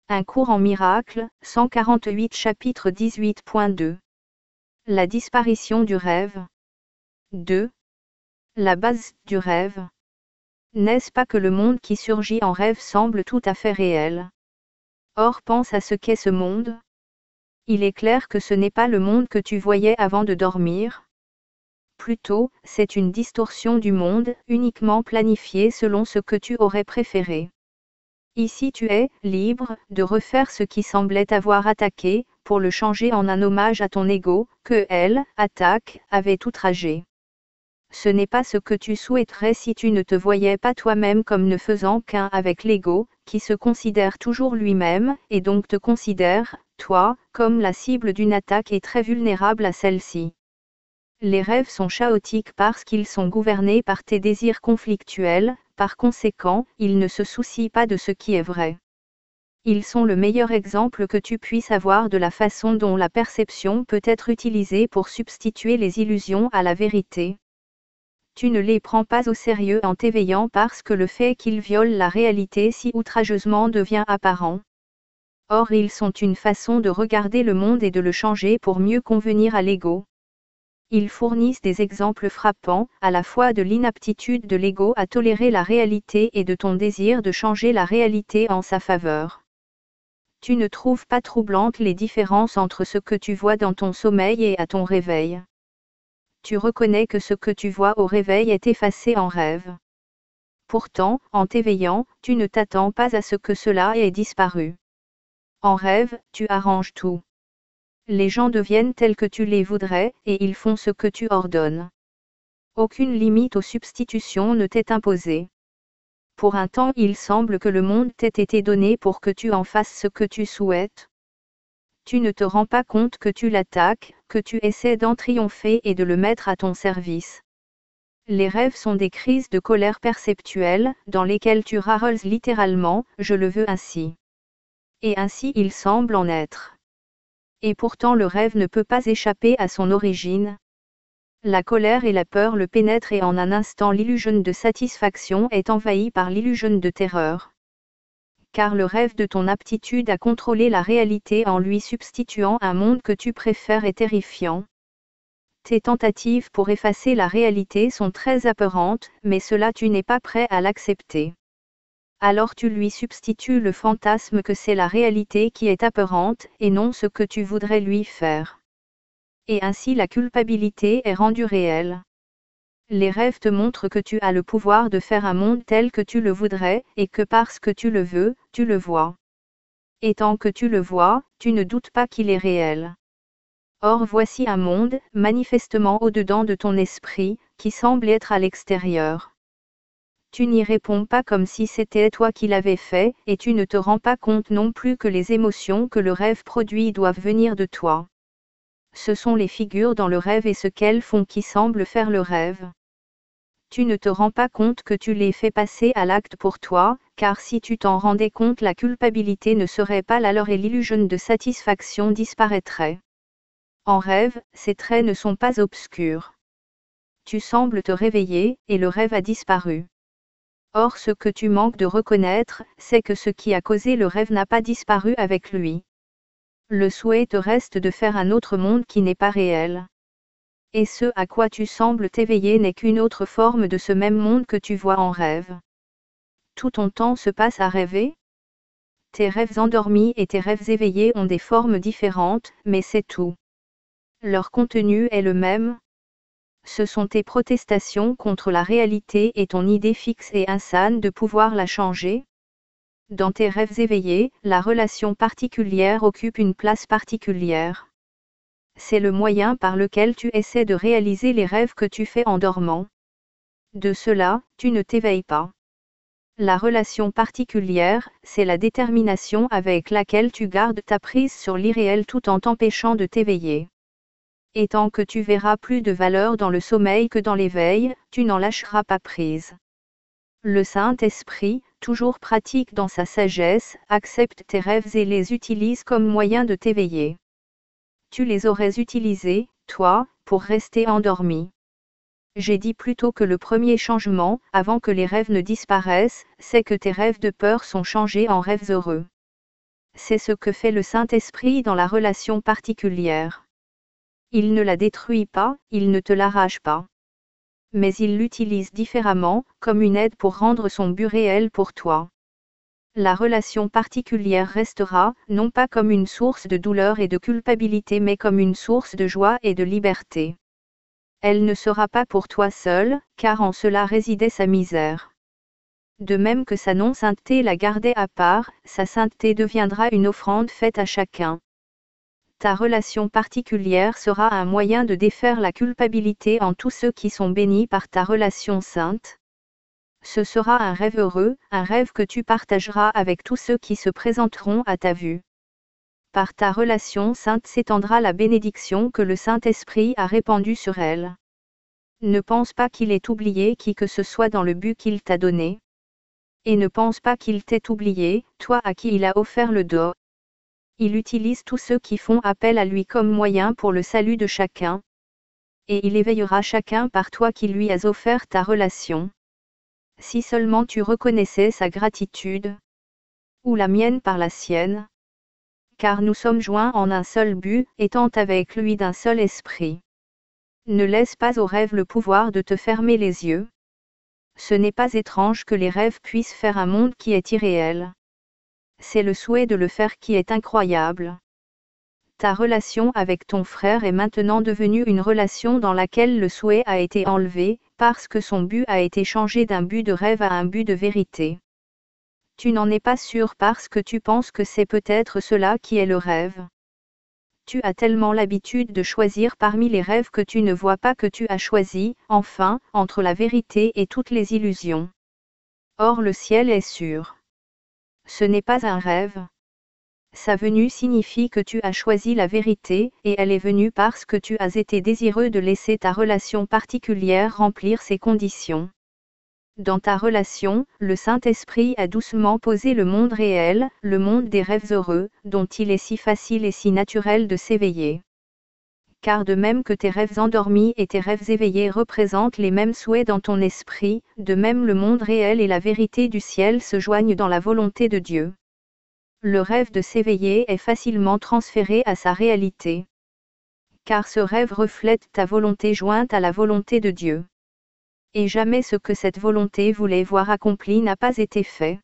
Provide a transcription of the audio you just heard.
Un cours en miracle, 148 chapitre 18.2. La disparition du rêve. 2. La base du rêve. N'est-ce pas que le monde qui surgit en rêve semble tout à fait réel? Or pense à ce qu'est ce monde. Il est clair que ce n'est pas le monde que tu voyais avant de dormir. Plutôt, c'est une distorsion du monde, uniquement planifiée selon ce que tu aurais préféré. Ici tu es libre de refaire ce qui semblait t'avoir attaqué, pour le changer en un hommage à ton ego, que elle, attaque, avait outragé. Ce n'est pas ce que tu souhaiterais si tu ne te voyais pas toi-même comme ne faisant qu'un avec l'ego, qui se considère toujours lui-même, et donc te considère, toi, comme la cible d'une attaque et très vulnérable à celle-ci. Les rêves sont chaotiques parce qu'ils sont gouvernés par tes désirs conflictuels, par conséquent, ils ne se soucient pas de ce qui est vrai. Ils sont le meilleur exemple que tu puisses avoir de la façon dont la perception peut être utilisée pour substituer les illusions à la vérité. Tu ne les prends pas au sérieux en t'éveillant parce que le fait qu'ils violent la réalité si outrageusement devient apparent. Or ils sont une façon de regarder le monde et de le changer pour mieux convenir à l'ego. Ils fournissent des exemples frappants, à la fois de l'inaptitude de l'ego à tolérer la réalité et de ton désir de changer la réalité en sa faveur. Tu ne trouves pas troublantes les différences entre ce que tu vois dans ton sommeil et à ton réveil. Tu reconnais que ce que tu vois au réveil est effacé en rêve. Pourtant, en t'éveillant, tu ne t'attends pas à ce que cela ait disparu. En rêve, tu arranges tout. Les gens deviennent tels que tu les voudrais, et ils font ce que tu ordonnes. Aucune limite aux substitutions ne t'est imposée. Pour un temps il semble que le monde t'ait été donné pour que tu en fasses ce que tu souhaites. Tu ne te rends pas compte que tu l'attaques, que tu essaies d'en triompher et de le mettre à ton service. Les rêves sont des crises de colère perceptuelle, dans lesquelles tu raroles littéralement, je le veux ainsi. Et ainsi il semble en être. Et pourtant le rêve ne peut pas échapper à son origine. La colère et la peur le pénètrent et en un instant l'illusion de satisfaction est envahie par l'illusion de terreur. Car le rêve de ton aptitude à contrôler la réalité en lui substituant un monde que tu préfères est terrifiant. Tes tentatives pour effacer la réalité sont très apeurantes, mais cela tu n'es pas prêt à l'accepter. Alors tu lui substitues le fantasme que c'est la réalité qui est apeurante, et non ce que tu voudrais lui faire. Et ainsi la culpabilité est rendue réelle. Les rêves te montrent que tu as le pouvoir de faire un monde tel que tu le voudrais, et que parce que tu le veux, tu le vois. Et tant que tu le vois, tu ne doutes pas qu'il est réel. Or voici un monde, manifestement au-dedans de ton esprit, qui semble être à l'extérieur. Tu n'y réponds pas comme si c'était toi qui l'avais fait, et tu ne te rends pas compte non plus que les émotions que le rêve produit doivent venir de toi. Ce sont les figures dans le rêve et ce qu'elles font qui semblent faire le rêve. Tu ne te rends pas compte que tu les fais passer à l'acte pour toi, car si tu t'en rendais compte la culpabilité ne serait pas là et l'illusion de satisfaction disparaîtrait. En rêve, ces traits ne sont pas obscurs. Tu sembles te réveiller, et le rêve a disparu. Or ce que tu manques de reconnaître, c'est que ce qui a causé le rêve n'a pas disparu avec lui. Le souhait te reste de faire un autre monde qui n'est pas réel. Et ce à quoi tu sembles t'éveiller n'est qu'une autre forme de ce même monde que tu vois en rêve. Tout ton temps se passe à rêver? Tes rêves endormis et tes rêves éveillés ont des formes différentes, mais c'est tout. Leur contenu est le même. Ce sont tes protestations contre la réalité et ton idée fixe et insane de pouvoir la changer. Dans tes rêves éveillés, la relation particulière occupe une place particulière. C'est le moyen par lequel tu essaies de réaliser les rêves que tu fais en dormant. De cela, tu ne t'éveilles pas. La relation particulière, c'est la détermination avec laquelle tu gardes ta prise sur l'irréel tout en t'empêchant de t'éveiller. Et tant que tu verras plus de valeur dans le sommeil que dans l'éveil, tu n'en lâcheras pas prise. Le Saint-Esprit, toujours pratique dans sa sagesse, accepte tes rêves et les utilise comme moyen de t'éveiller. Tu les aurais utilisés, toi, pour rester endormi. J'ai dit plutôt que le premier changement, avant que les rêves ne disparaissent, c'est que tes rêves de peur sont changés en rêves heureux. C'est ce que fait le Saint-Esprit dans la relation particulière. Il ne la détruit pas, il ne te l'arrache pas. Mais il l'utilise différemment, comme une aide pour rendre son but réel pour toi. La relation particulière restera, non pas comme une source de douleur et de culpabilité mais comme une source de joie et de liberté. Elle ne sera pas pour toi seul, car en cela résidait sa misère. De même que sa non-sainteté la gardait à part, sa sainteté deviendra une offrande faite à chacun. Ta relation particulière sera un moyen de défaire la culpabilité en tous ceux qui sont bénis par ta relation sainte. Ce sera un rêve heureux, un rêve que tu partageras avec tous ceux qui se présenteront à ta vue. Par ta relation sainte s'étendra la bénédiction que le Saint-Esprit a répandue sur elle. Ne pense pas qu'il ait oublié qui que ce soit dans le but qu'il t'a donné. Et ne pense pas qu'il t'ait oublié, toi à qui il a offert le don. Il utilise tous ceux qui font appel à lui comme moyen pour le salut de chacun. Et il éveillera chacun par toi qui lui as offert ta relation. Si seulement tu reconnaissais sa gratitude. Ou la mienne par la sienne. Car nous sommes joints en un seul but, étant avec lui d'un seul esprit. Ne laisse pas au rêve le pouvoir de te fermer les yeux. Ce n'est pas étrange que les rêves puissent faire un monde qui est irréel. C'est le souhait de le faire qui est incroyable. Ta relation avec ton frère est maintenant devenue une relation dans laquelle le souhait a été enlevé, parce que son but a été changé d'un but de rêve à un but de vérité. Tu n'en es pas sûr parce que tu penses que c'est peut-être cela qui est le rêve. Tu as tellement l'habitude de choisir parmi les rêves que tu ne vois pas que tu as choisi, enfin, entre la vérité et toutes les illusions. Or le ciel est sûr. Ce n'est pas un rêve. Sa venue signifie que tu as choisi la vérité, et elle est venue parce que tu as été désireux de laisser ta relation particulière remplir ses conditions. Dans ta relation, le Saint-Esprit a doucement posé le monde réel, le monde des rêves heureux, dont il est si facile et si naturel de s'éveiller. Car de même que tes rêves endormis et tes rêves éveillés représentent les mêmes souhaits dans ton esprit, de même le monde réel et la vérité du ciel se joignent dans la volonté de Dieu. Le rêve de s'éveiller est facilement transféré à sa réalité. Car ce rêve reflète ta volonté jointe à la volonté de Dieu. Et jamais ce que cette volonté voulait voir accompli n'a pas été fait.